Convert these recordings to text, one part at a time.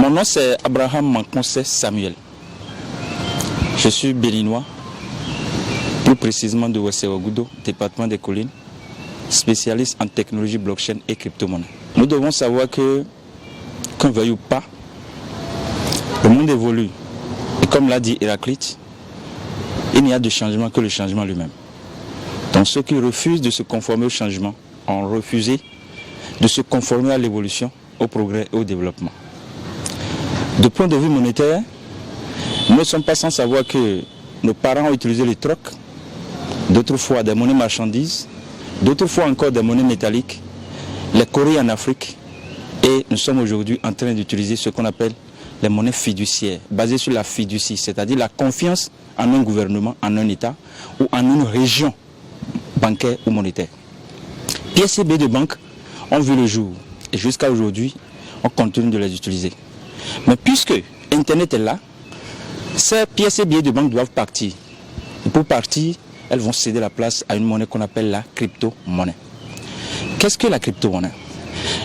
Mon nom c'est Abraham Manconce Samuel. Je suis béninois, plus précisément de Ouagadougou, département des collines, spécialiste en technologie blockchain et crypto-monnaie. Nous devons savoir que, qu'on veuille ou pas, le monde évolue. Et comme l'a dit Héraclite, il n'y a de changement que le changement lui-même. Donc ceux qui refusent de se conformer au changement ont refusé de se conformer à l'évolution, au progrès et au développement. De point de vue monétaire, nous ne sommes pas sans savoir que nos parents ont utilisé les trocs, d'autres fois des monnaies marchandises, d'autres fois encore des monnaies métalliques, les courriers en Afrique, et nous sommes aujourd'hui en train d'utiliser ce qu'on appelle les monnaies fiduciaires, basées sur la fiducie, c'est-à-dire la confiance en un gouvernement, en un État ou en une région bancaire ou monétaire. Pièces et billets de banque ont vu le jour et jusqu'à aujourd'hui, on continue de les utiliser. Mais puisque Internet est là, ces pièces et billets de banque doivent partir. Et pour partir, elles vont céder la place à une monnaie qu'on appelle la crypto-monnaie. Qu'est-ce que la crypto-monnaie?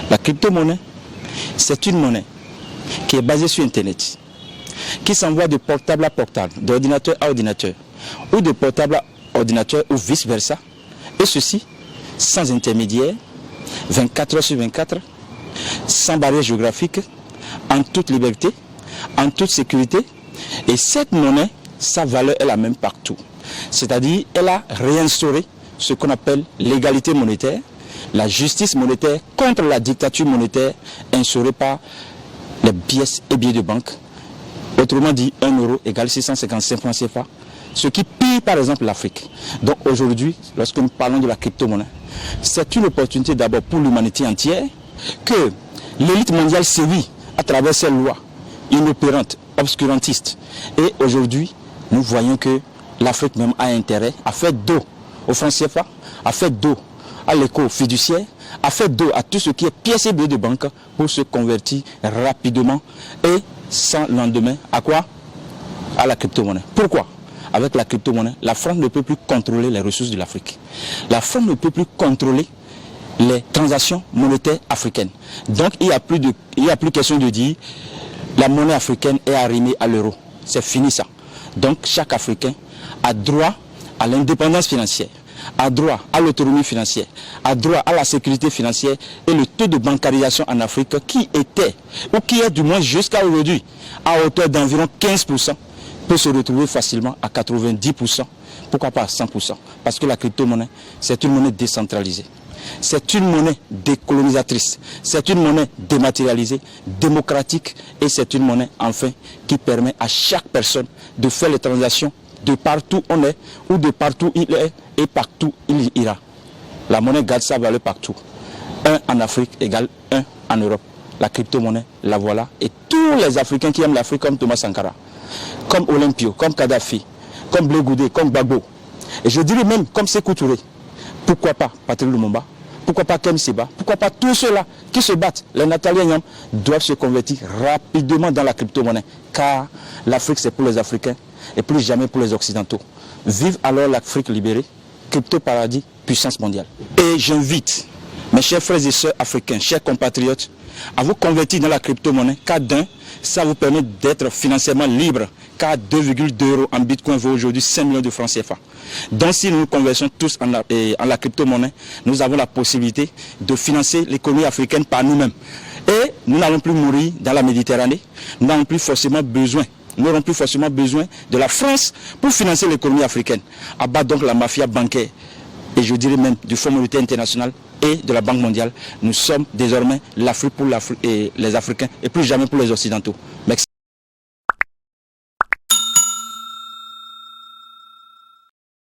La crypto-monnaie, c'est une monnaie qui est basée sur Internet, qui s'envoie de portable à portable, d'ordinateur à ordinateur, ou de portable à ordinateur, ou vice-versa, et ceci sans intermédiaire, 24 heures sur 24, sans barrière géographique, en toute liberté, en toute sécurité. Et cette monnaie, sa valeur est la même partout. C'est-à-dire, elle a réinstauré ce qu'on appelle l'égalité monétaire, la justice monétaire contre la dictature monétaire instaurée par les pièces et billets de banque. Autrement dit, 1 euro égale 655 francs CFA, ce qui pille par exemple l'Afrique. Donc aujourd'hui, lorsque nous parlons de la crypto-monnaie, c'est une opportunité d'abord pour l'humanité entière que l'élite mondiale sévit à travers ces lois inopérantes, obscurantistes. Et aujourd'hui, nous voyons que l'Afrique même a intérêt à faire dos au franc CFA, à faire dos à l'éco fiduciaire, à faire dos à tout ce qui est pièces et billets de banque pour se convertir rapidement et sans lendemain à quoi? À la crypto-monnaie. Pourquoi? Avec la crypto-monnaie, la France ne peut plus contrôler les ressources de l'Afrique. La France ne peut plus contrôler les transactions monétaires africaines. Donc il n'y a plus question de dire la monnaie africaine est arrimée à l'euro. C'est fini ça. Donc chaque Africain a droit à l'indépendance financière, a droit à l'autonomie financière, a droit à la sécurité financière, et le taux de bancarisation en Afrique qui était, ou qui est du moins jusqu'à aujourd'hui, à hauteur d'environ 15%, peut se retrouver facilement à 90%, pourquoi pas à 100%, parce que la crypto-monnaie, c'est une monnaie décentralisée. C'est une monnaie décolonisatrice, c'est une monnaie dématérialisée, démocratique, et c'est une monnaie enfin qui permet à chaque personne de faire les transactions de partout où on est, ou de partout où il est, et partout où il ira. La monnaie garde sa valeur partout. 1 en Afrique égale 1 en Europe. La crypto-monnaie, la voilà. Et tous les Africains qui aiment l'Afrique, comme Thomas Sankara, comme Olympio, comme Kadhafi, comme Blé Goudé, comme Gbagbo, et je dirais même comme Sékou Touré, pourquoi pas Patrice Lumumba, pourquoi pas Kem Seba, pourquoi pas tous ceux-là qui se battent, les Nathalie Nyam, doivent se convertir rapidement dans la crypto-monnaie, car l'Afrique c'est pour les Africains et plus jamais pour les Occidentaux. Vive alors l'Afrique libérée, crypto-paradis, puissance mondiale. Et j'invite mes chers frères et sœurs africains, chers compatriotes, à vous convertir dans la crypto-monnaie, car d'un, ça vous permet d'être financièrement libre, car 2,2 € en bitcoin vaut aujourd'hui 5 millions de francs CFA. Donc si nous nous convertissons tous en la crypto-monnaie, nous avons la possibilité de financer l'économie africaine par nous-mêmes. Et nous n'allons plus mourir dans la Méditerranée, nous n'aurons plus forcément besoin de la France pour financer l'économie africaine. Abattre donc la mafia bancaire, et je dirais même du Fonds monétaire international et de la Banque mondiale. Nous sommes désormais l'Afrique pour les Africains et plus jamais pour les Occidentaux. Merci.